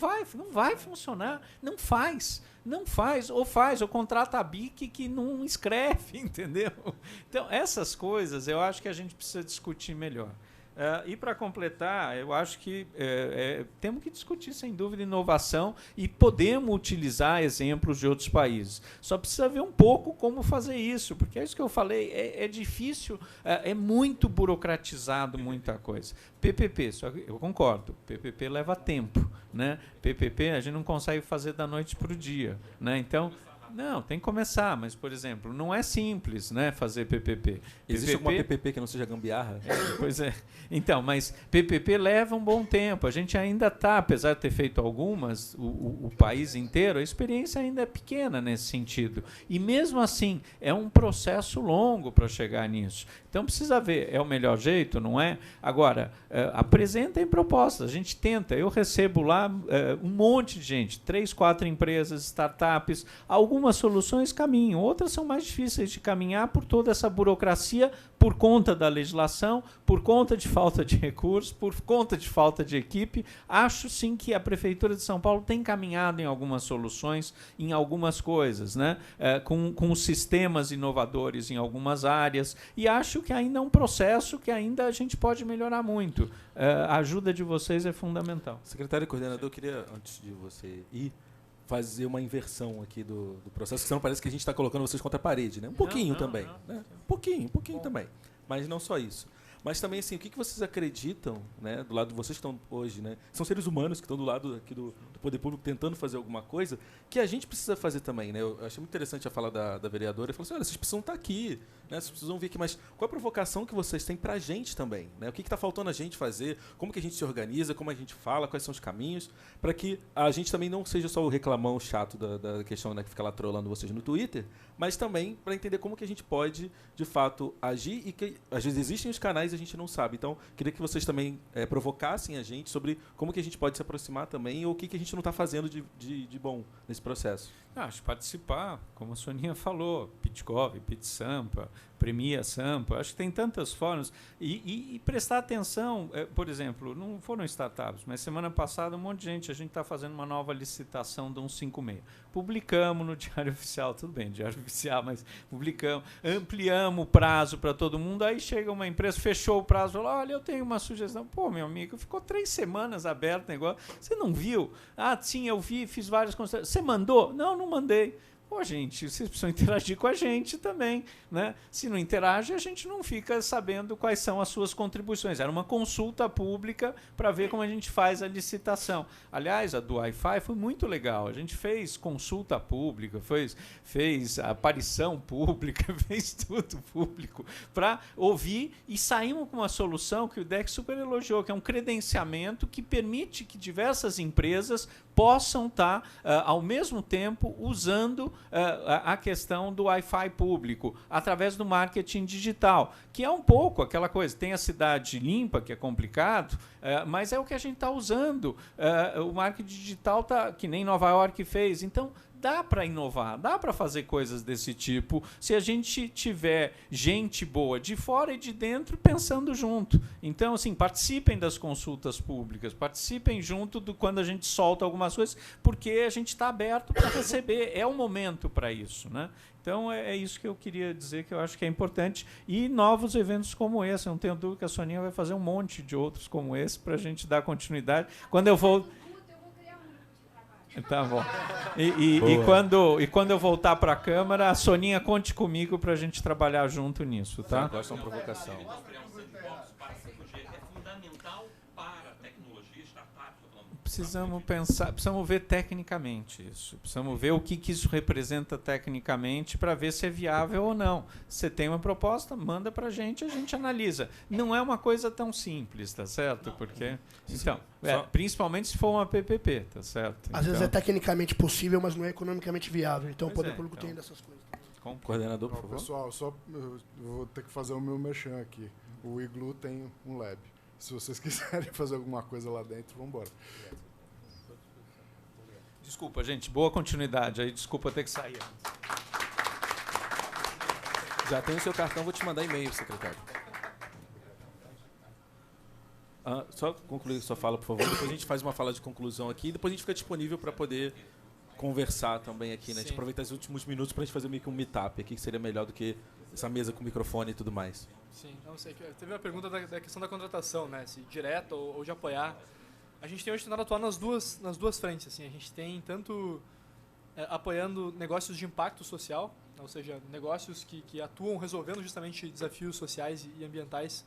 Speaker 6: vai funcionar, não faz, ou contrata a BIC que não escreve, entendeu? Então, essas coisas eu acho que a gente precisa discutir melhor. E para completar, eu acho que temos que discutir, sem dúvida, inovação e podemos utilizar exemplos de outros países. Só precisa ver um pouco como fazer isso, porque é isso que eu falei, é difícil, é muito burocratizado muita coisa. PPP, só que eu concordo, PPP leva tempo, né? PPP a gente não consegue fazer da noite para o dia, né? Então, não, tem que começar, mas, por exemplo, não é simples, né, fazer PPP.
Speaker 1: Existe alguma PPP que não seja gambiarra?
Speaker 6: Pois é. Então, mas PPP leva um bom tempo. A gente ainda está, apesar de ter feito algumas, o país inteiro, a experiência ainda é pequena nesse sentido. E, mesmo assim, é um processo longo para chegar nisso. Então, precisa ver, é o melhor jeito, não é? Agora, apresentem propostas, a gente tenta. Eu recebo lá um monte de gente, 3, 4 empresas, startups, algumas soluções caminham, outras são mais difíceis de caminhar por toda essa burocracia, por conta da legislação, por conta de falta de recursos, por conta de falta de equipe. Acho, sim, que a Prefeitura de São Paulo tem caminhado em algumas soluções, em algumas coisas, né? Com sistemas inovadores em algumas áreas, e acho que ainda é um processo que ainda a gente pode melhorar muito. A ajuda de vocês é fundamental.
Speaker 1: Secretário e coordenador, eu queria, antes de você ir, fazer uma inversão aqui do processo, que senão parece que a gente está colocando vocês contra a parede, né? Um pouquinho também. Né? Um pouquinho também. Mas não só isso. Mas também, assim, o que vocês acreditam, né, do lado de vocês que estão hoje, né? São seres humanos que estão do lado aqui do poder público tentando fazer alguma coisa, que a gente precisa fazer também, né? Eu achei muito interessante a fala da vereadora. Ela falou assim, olha, vocês precisam estar aqui, né? Vocês precisam vir aqui, mas qual a provocação que vocês têm pra gente também, né? O que está faltando a gente fazer? Como que a gente se organiza? Como a gente fala? Quais são os caminhos? Para que a gente também não seja só o reclamão chato da questão, né, que fica lá trolando vocês no Twitter, mas também para entender como que a gente pode, de fato, agir e que às vezes existem os canais e a gente não sabe. Então, queria que vocês também provocassem a gente sobre como que a gente pode se aproximar também ou o que a gente não está fazendo de bom nesse processo.
Speaker 6: Acho participar, como a Soninha falou, Pitkov, Pitsampa, Premia Sampa, acho que tem tantas formas. E prestar atenção, por exemplo, não foram startups, mas semana passada um monte de gente, a gente está fazendo uma nova licitação de um 56. Publicamos no Diário Oficial, tudo bem, Diário Oficial, mas publicamos, ampliamos o prazo para todo mundo, aí chega uma empresa, fechou o prazo, falou, olha, eu tenho uma sugestão. Pô, meu amigo, ficou 3 semanas aberto o negócio, você não viu? Ah, sim, eu vi, fiz várias considerações. Você mandou? Não mandei. Pô, gente, vocês precisam interagir com a gente também, né? Se não interage, a gente não fica sabendo quais são as suas contribuições. Era uma consulta pública para ver como a gente faz a licitação. Aliás, a do Wi-Fi foi muito legal. A gente fez consulta pública, fez aparição pública, fez tudo público para ouvir e saímos com uma solução que o DEC super elogiou, que é um credenciamento que permite que diversas empresas possam estar, ao mesmo tempo, usando a questão do Wi-Fi público através do marketing digital, que é um pouco aquela coisa, tem a cidade limpa, que é complicado, mas é o que a gente está usando. O marketing digital está, que nem Nova York fez, então dá para inovar, dá para fazer coisas desse tipo, se a gente tiver gente boa de fora e de dentro pensando junto. Então, assim, participem das consultas públicas, participem junto do quando a gente solta algumas coisas, porque a gente está aberto para receber, é o momento para isso, né? Então, é isso que eu queria dizer, que eu acho que é importante. E novos eventos como esse, eu não tenho dúvida que a Soninha vai fazer um monte de outros como esse para a gente dar continuidade. Quando eu vou... Tá bom. E quando eu voltar para a Câmara, a Soninha conte comigo para a gente trabalhar junto nisso, tá?
Speaker 1: Eu gosto de uma provocação.
Speaker 6: precisamos pensar, precisamos ver tecnicamente isso. Precisamos ver o que isso representa tecnicamente para ver se é viável ou não. Você tem uma proposta, manda para a gente analisa. Não é uma coisa tão simples, tá certo? Porque então, principalmente se for uma PPP, tá certo?
Speaker 3: Às vezes é tecnicamente possível, mas não é economicamente viável. Então o poder público tem dessas coisas.
Speaker 1: Coordenador, por favor.
Speaker 4: Pessoal, eu vou ter que fazer o meu merchan aqui. O Iglu tem um lab. Se vocês quiserem fazer alguma coisa lá dentro, vamos embora.
Speaker 6: Desculpa, gente. Boa continuidade. Aí, desculpa ter que sair.
Speaker 1: Já tem o seu cartão, vou te mandar e-mail, secretário. Só concluir sua fala, por favor. Depois a gente faz uma fala de conclusão aqui. Depois a gente fica disponível para poder conversar também aqui, né? A gente aproveitar os últimos minutos para a gente fazer meio que um meetup aqui, que seria melhor do que essa mesa com microfone e tudo mais.
Speaker 5: Sim, não sei. Teve uma pergunta da questão da contratação, né? Se direto ou de apoiar. A gente tem hoje tentado atuar nas duas frentes. Assim. A gente tem tanto apoiando negócios de impacto social, ou seja, negócios que atuam resolvendo justamente desafios sociais e ambientais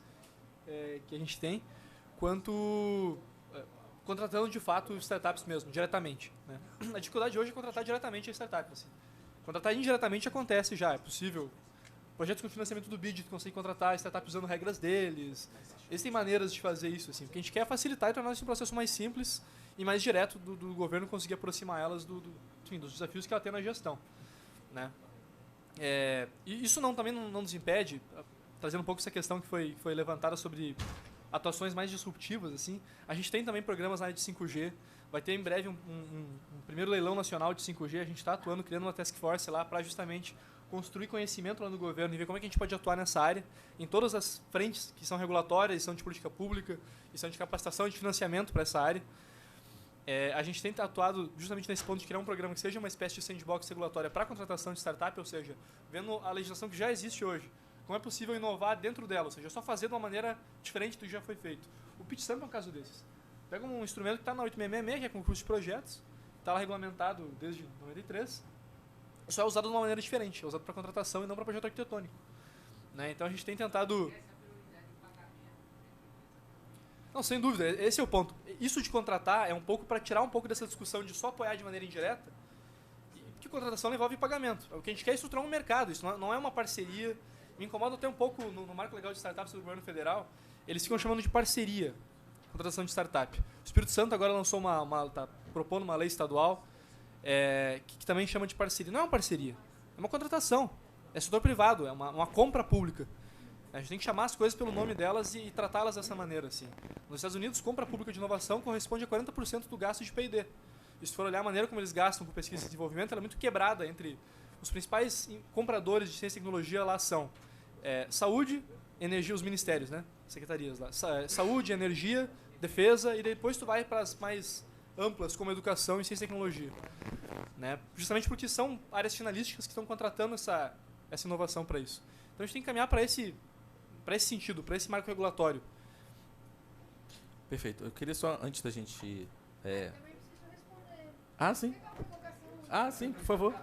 Speaker 5: que a gente tem, quanto contratando de fato startups mesmo, diretamente. Né? A dificuldade hoje é contratar diretamente a startup. Assim. Contratar indiretamente acontece já, é possível. Projetos com financiamento do BID, tu consegue contratar a startup usando regras deles. Existem maneiras de fazer isso. Assim. O que a gente quer é facilitar e tornar esse processo mais simples e mais direto do governo conseguir aproximar elas dos desafios que ela tem na gestão. Né? E isso também não nos impede, trazendo um pouco essa questão que foi levantada sobre atuações mais disruptivas, assim. A gente tem também programas na área de 5G. Vai ter em breve um primeiro leilão nacional de 5G. A gente está atuando, criando uma task force lá para justamente construir conhecimento lá no governo e ver como é que a gente pode atuar nessa área, em todas as frentes que são regulatórias, são de política pública, e são de capacitação e de financiamento para essa área. A gente tem atuado justamente nesse ponto de criar um programa que seja uma espécie de sandbox regulatória para a contratação de startup, ou seja, vendo a legislação que já existe hoje, como é possível inovar dentro dela, ou seja, só fazer de uma maneira diferente do que já foi feito. O PitchStamp é um caso desses. Pega um instrumento que está na 8666, que é concurso de projetos, está lá regulamentado desde 93, só é usado de uma maneira diferente, é usado para contratação e não para projeto arquitetônico. Né? Então a gente tem tentado... Não, sem dúvida, esse é o ponto. Isso de contratar é um pouco para tirar um pouco dessa discussão de só apoiar de maneira indireta, que contratação envolve pagamento. O que a gente quer é estruturar um mercado, isso não é uma parceria. Me incomoda até um pouco no marco legal de startups do governo federal, eles ficam chamando de parceria, contratação de startup. O Espírito Santo agora lançou está propondo uma lei estadual que também chama de parceria. Não é uma parceria, é uma contratação. É setor privado, é uma compra pública. A gente tem que chamar as coisas pelo nome delas e tratá-las dessa maneira. Assim. Nos Estados Unidos, compra pública de inovação corresponde a 40% do gasto de P&D. E se for olhar a maneira como eles gastam com pesquisa e desenvolvimento, ela é muito quebrada entre os principais compradores de ciência e tecnologia lá são saúde, energia, os ministérios, né? Secretarias lá. Saúde, energia, defesa, e depois tu vai para as mais amplas, como educação e ciência e tecnologia. Né? Justamente porque são áreas finalísticas que estão contratando essa inovação para isso. Então a gente tem que caminhar para esse sentido, para esse marco regulatório.
Speaker 1: Perfeito. Eu queria só, antes da gente... sim. Sim, por favor.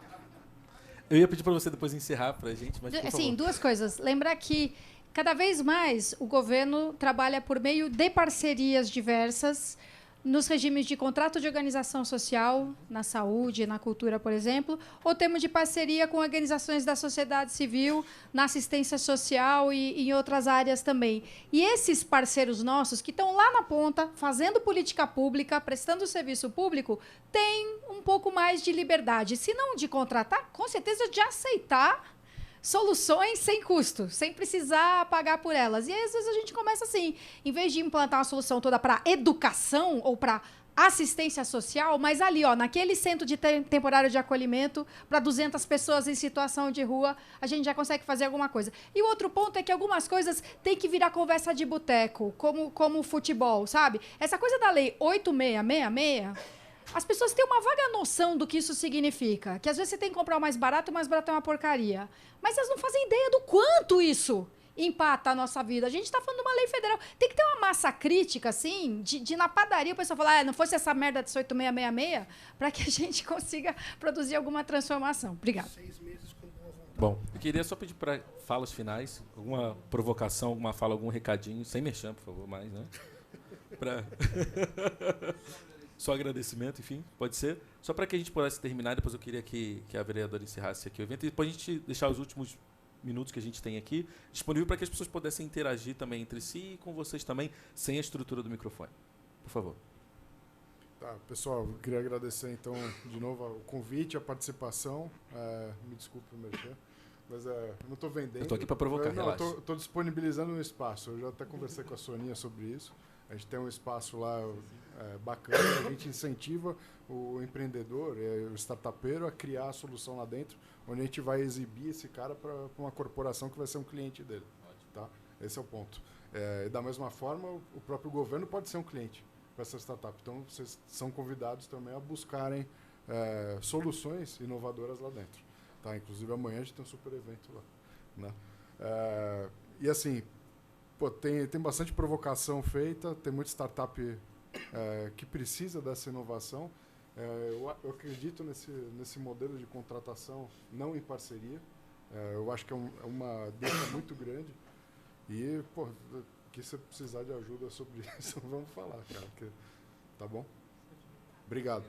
Speaker 1: Eu ia pedir para você depois encerrar para a gente, mas por favor.
Speaker 15: Duas coisas. Lembrar que cada vez mais o governo trabalha por meio de parcerias diversas nos regimes de contrato de organização social, na saúde, na cultura, por exemplo, ou temos de parceria com organizações da sociedade civil, na assistência social e em outras áreas também. E esses parceiros nossos, que estão lá na ponta, fazendo política pública, prestando serviço público, têm um pouco mais de liberdade, se não de contratar, com certeza de aceitar soluções sem custo, sem precisar pagar por elas. E aí, às vezes, a gente começa assim, em vez de implantar uma solução toda para educação ou para assistência social, mas ali, naquele centro de temporário de acolhimento para 200 pessoas em situação de rua, a gente já consegue fazer alguma coisa. E o outro ponto é que algumas coisas têm que virar conversa de boteco, como futebol, sabe? Essa coisa da lei 8666... As pessoas têm uma vaga noção do que isso significa. Que às vezes você tem que comprar o mais barato é uma porcaria. Mas elas não fazem ideia do quanto isso impacta a nossa vida. A gente está falando de uma lei federal. Tem que ter uma massa crítica, assim, de na padaria o pessoal falar, não fosse essa merda desse 8666, para que a gente consiga produzir alguma transformação. Obrigada.
Speaker 3: 6 meses com boa vontade.
Speaker 1: Bom, eu queria só pedir para falas finais, alguma provocação, alguma fala, algum recadinho, sem merchan, por favor, mais, né? só agradecimento, enfim, pode ser. Só para que a gente pudesse terminar, depois eu queria que a vereadora encerrasse aqui o evento, e depois a gente deixar os últimos minutos que a gente tem aqui disponível para que as pessoas pudessem interagir também entre si e com vocês também, sem a estrutura do microfone. Por favor.
Speaker 4: Tá, pessoal, eu queria agradecer então de novo o convite, a participação. Me desculpe por mexer, mas eu não estou vendendo.
Speaker 1: Eu estou aqui para provocar, relaxa.
Speaker 4: Eu estou disponibilizando um espaço. Eu já até conversei com a Soninha sobre isso. A gente tem um espaço lá bacana, a gente incentiva o empreendedor, o startupeiro a criar a solução lá dentro, onde a gente vai exibir esse cara para uma corporação que vai ser um cliente dele. Tá? Esse é o ponto. E da mesma forma, o próprio governo pode ser um cliente para essa startup. Então, vocês são convidados também a buscarem soluções inovadoras lá dentro. Tá? Inclusive, amanhã a gente tem um super evento lá. Né? E assim, pô, tem bastante provocação feita, tem muita startup que precisa dessa inovação. Eu acredito nesse modelo de contratação não em parceria. Eu acho que é uma deixa muito grande. E, pô, que se precisar de ajuda sobre isso, vamos falar, cara. Tá bom? Obrigado.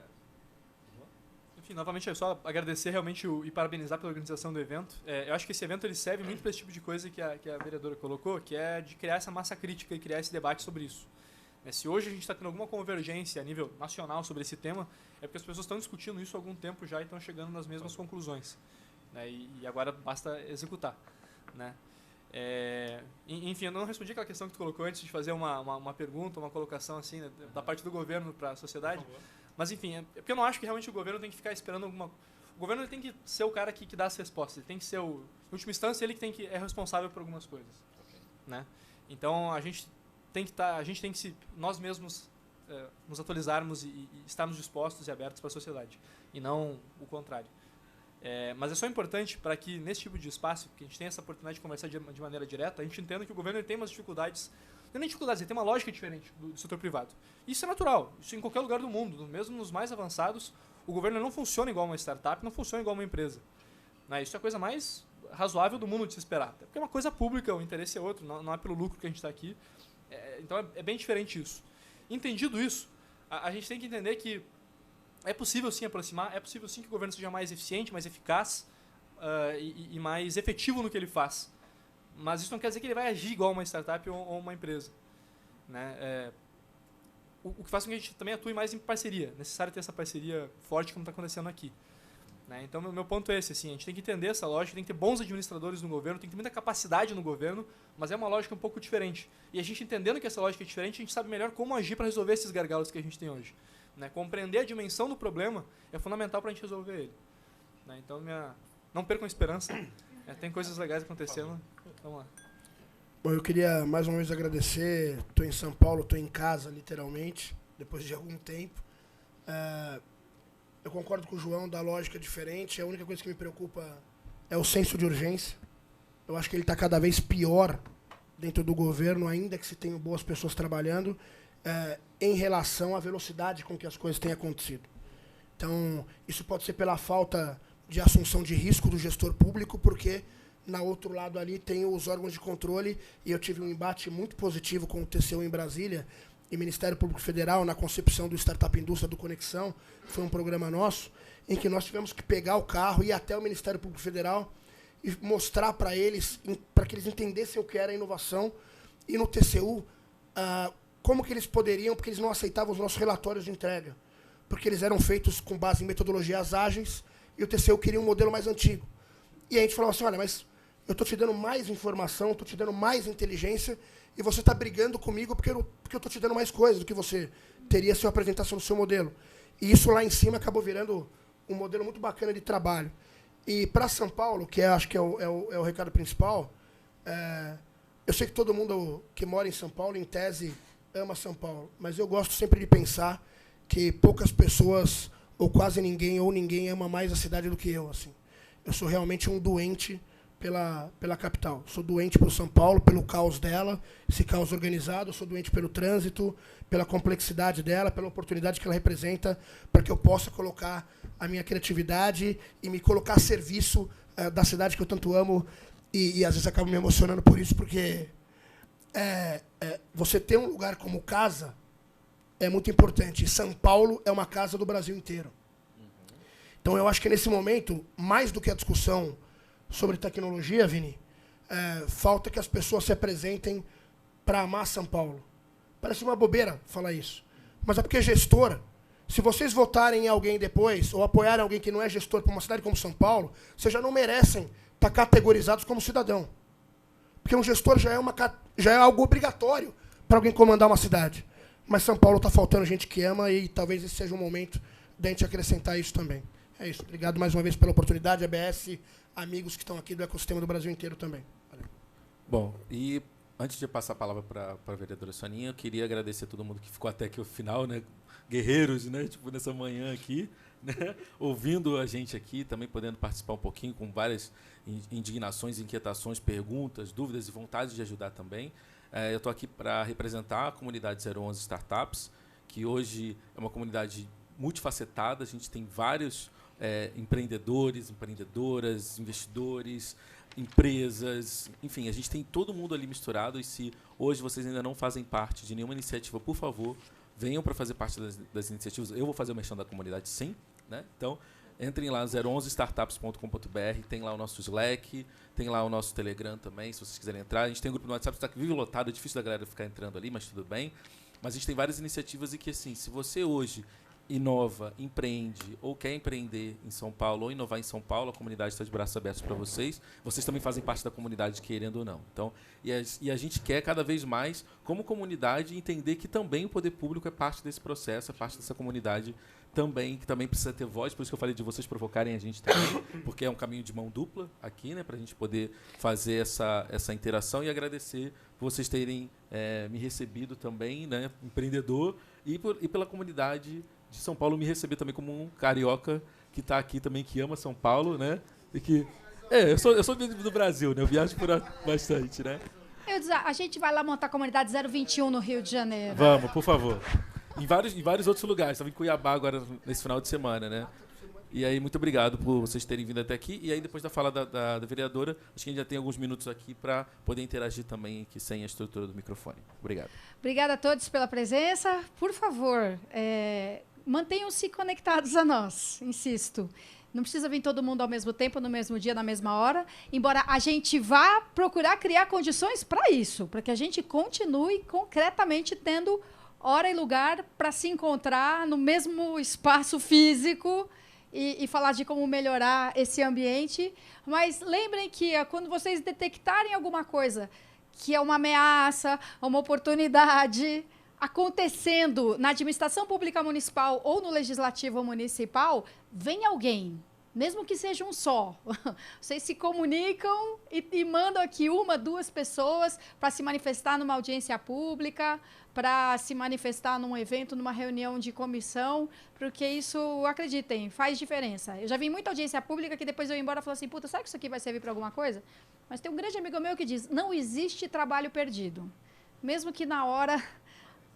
Speaker 5: Enfim, novamente é só agradecer realmente e parabenizar pela organização do evento. Eu acho que esse evento ele serve muito para esse tipo de coisa que a vereadora colocou, que é de criar essa massa crítica e criar esse debate sobre isso. Se hoje a gente está tendo alguma convergência a nível nacional sobre esse tema, é porque as pessoas estão discutindo isso há algum tempo já e estão chegando nas mesmas conclusões. Né? E agora basta executar. Né? Enfim, eu não respondi aquela questão que tu colocou antes de fazer uma pergunta, uma colocação assim, né, da parte do governo para a sociedade. Mas, enfim, é porque eu não acho que realmente o governo tem que ficar esperando alguma... O governo ele tem que ser o cara que dá as respostas. Ele tem que ser, em última instância, ele que é responsável por algumas coisas. Né? Então, a gente tem que nós mesmos nos atualizarmos e estarmos dispostos e abertos para a sociedade. E não o contrário. Mas é só importante para que, nesse tipo de espaço, que a gente tenha essa oportunidade de conversar de maneira direta, a gente entenda que o governo ele tem umas dificuldades. Não é nem dificuldades, ele tem uma lógica diferente do setor privado. Isso é natural. Isso em qualquer lugar do mundo. Mesmo nos mais avançados, o governo não funciona igual uma startup, não funciona igual uma empresa. Né? Isso é a coisa mais razoável do mundo de se esperar. Até porque é uma coisa pública, o interesse é outro, não é pelo lucro que a gente está aqui. Então é bem diferente isso. Entendido isso, a gente tem que entender que é possível sim aproximar, é possível sim que o governo seja mais eficiente, mais eficaz e mais efetivo no que ele faz. Mas isso não quer dizer que ele vai agir igual uma startup ou uma empresa. Né? O que faz com que a gente também atue mais em parceria. É necessário ter essa parceria forte como está acontecendo aqui. Né? Então, meu ponto é esse. Assim, a gente tem que entender essa lógica, tem que ter bons administradores no governo, tem que ter muita capacidade no governo, mas é uma lógica um pouco diferente. E a gente entendendo que essa lógica é diferente, a gente sabe melhor como agir para resolver esses gargalos que a gente tem hoje. Né? Compreender a dimensão do problema é fundamental para a gente resolver ele. Né? Então, não percam a esperança. Tem coisas legais acontecendo. Vamos lá.
Speaker 3: Bom, eu queria mais uma vez agradecer. Estou em São Paulo, estou em casa, literalmente, depois de algum tempo. Eu concordo com o João da lógica diferente. A única coisa que me preocupa é o senso de urgência. Eu acho que ele está cada vez pior dentro do governo, ainda que se tenham boas pessoas trabalhando, em relação à velocidade com que as coisas têm acontecido. Então, isso pode ser pela falta de assunção de risco do gestor público, porque na outro lado ali tem os órgãos de controle, e eu tive um embate muito positivo com o TCU em Brasília e Ministério Público Federal na concepção do Startup Indústria do Conexão. Foi um programa nosso em que nós tivemos que pegar o carro, ir até o Ministério Público Federal e mostrar para eles, para que eles entendessem o que era a inovação, e no TCU como que eles poderiam, porque eles não aceitavam os nossos relatórios de entrega, porque eles eram feitos com base em metodologias ágeis, e o TCU queria um modelo mais antigo. E a gente falou assim, olha, mas eu estou te dando mais informação, estou te dando mais inteligência, e você está brigando comigo porque eu estou te dando mais coisas do que você teria se eu apresentasse no seu modelo. E isso lá em cima acabou virando um modelo muito bacana de trabalho. E para São Paulo, que acho que é o recado principal, eu sei que todo mundo que mora em São Paulo, em tese, ama São Paulo, mas eu gosto sempre de pensar que poucas pessoas, ou quase ninguém, ou ninguém ama mais a cidade do que eu. Assim. Eu sou realmente um doente pela capital. Sou doente por São Paulo, pelo caos dela, esse caos organizado. Sou doente pelo trânsito, pela complexidade dela, pela oportunidade que ela representa, para que eu possa colocar a minha criatividade e me colocar a serviço da cidade que eu tanto amo. E às vezes acabo me emocionando por isso, porque você ter um lugar como casa é muito importante. São Paulo é uma casa do Brasil inteiro. Então, eu acho que nesse momento, mais do que a discussão sobre tecnologia, Vini, falta que as pessoas se apresentem para amar São Paulo. Parece uma bobeira falar isso. Mas é porque gestor, se vocês votarem em alguém depois, ou apoiarem alguém que não é gestor para uma cidade como São Paulo, vocês já não merecem estar categorizados como cidadão. Porque um gestor já é algo obrigatório para alguém comandar uma cidade. Mas São Paulo está faltando gente que ama e talvez esse seja o momento de a gente acrescentar isso também. É isso. Obrigado mais uma vez pela oportunidade, ABS, amigos que estão aqui do ecossistema do Brasil inteiro também. Valeu.
Speaker 1: Bom, e antes de passar a palavra para a vereadora Soninha, eu queria agradecer a todo mundo que ficou até aqui o final, né? Guerreiros, né? Tipo, nessa manhã aqui, né? Ouvindo a gente aqui, também podendo participar um pouquinho com várias indignações, inquietações, perguntas, dúvidas e vontade de ajudar também. Eu estou aqui para representar a comunidade 011 Startups, que hoje é uma comunidade multifacetada. A gente tem vários empreendedores, empreendedoras, investidores, empresas, enfim, a gente tem todo mundo ali misturado. E se hoje vocês ainda não fazem parte de nenhuma iniciativa, por favor, venham para fazer parte das iniciativas. Eu vou fazer o merchan da comunidade, sim, né? Então, entrem lá, 011startups.com.br, tem lá o nosso Slack, tem lá o nosso Telegram também, se vocês quiserem entrar. A gente tem um grupo no WhatsApp que está vivo lotado, é difícil da galera ficar entrando ali, mas tudo bem. Mas a gente tem várias iniciativas e que, assim, se você hoje inova, empreende ou quer empreender em São Paulo ou inovar em São Paulo, a comunidade está de braços abertos para vocês. Vocês também fazem parte da comunidade, querendo ou não. Então, e a gente quer cada vez mais, como comunidade, entender que também o poder público é parte desse processo, é parte dessa comunidade também, que também precisa ter voz. Por isso que eu falei de vocês provocarem a gente também, porque é um caminho de mão dupla aqui, né, para a gente poder fazer essa interação, e agradecer por vocês terem me recebido também, né, empreendedor, e pela comunidade de São Paulo me receber também como um carioca que está aqui também, que ama São Paulo, né? E que eu sou do Brasil, né? Eu viajo por bastante, né?
Speaker 15: A gente vai lá montar a comunidade 021 no Rio de Janeiro.
Speaker 1: Vamos, por favor. Em vários outros lugares. Estava em Cuiabá agora nesse final de semana, né? E aí, muito obrigado por vocês terem vindo até aqui. E aí, depois da fala da vereadora, acho que a gente já tem alguns minutos aqui para poder interagir também aqui sem a estrutura do microfone. Obrigado.
Speaker 15: Obrigada a todos pela presença. Por favor, mantenham-se conectados a nós, insisto. Não precisa vir todo mundo ao mesmo tempo, no mesmo dia, na mesma hora, embora a gente vá procurar criar condições para isso, para que a gente continue concretamente tendo hora e lugar para se encontrar no mesmo espaço físico e falar de como melhorar esse ambiente. Mas lembrem que quando vocês detectarem alguma coisa que é uma ameaça, uma oportunidade acontecendo na administração pública municipal ou no legislativo municipal, vem alguém, mesmo que seja um só. Vocês se comunicam e mandam aqui 1, 2 pessoas para se manifestar numa audiência pública, para se manifestar num evento, numa reunião de comissão, porque isso, acreditem, faz diferença. Eu já vi muita audiência pública que depois eu ia embora e falei assim, puta, será que isso aqui vai servir para alguma coisa? Mas tem um grande amigo meu que diz, não existe trabalho perdido. Mesmo que na hora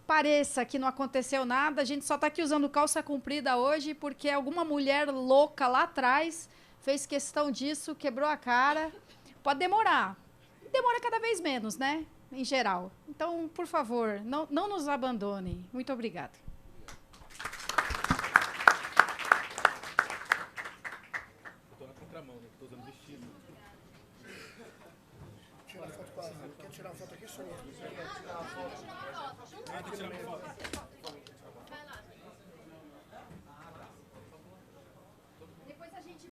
Speaker 15: pareça que não aconteceu nada, a gente só está aqui usando calça comprida hoje porque alguma mulher louca lá atrás fez questão disso, quebrou a cara. Pode demorar. Demora cada vez menos, né? Em geral. Então, por favor, não nos abandonem. Muito obrigada.
Speaker 1: Estou na contramão, né? Estou usando vestido.
Speaker 3: Quer tirar uma foto aqui, Sonia?
Speaker 1: Tirar uma foto.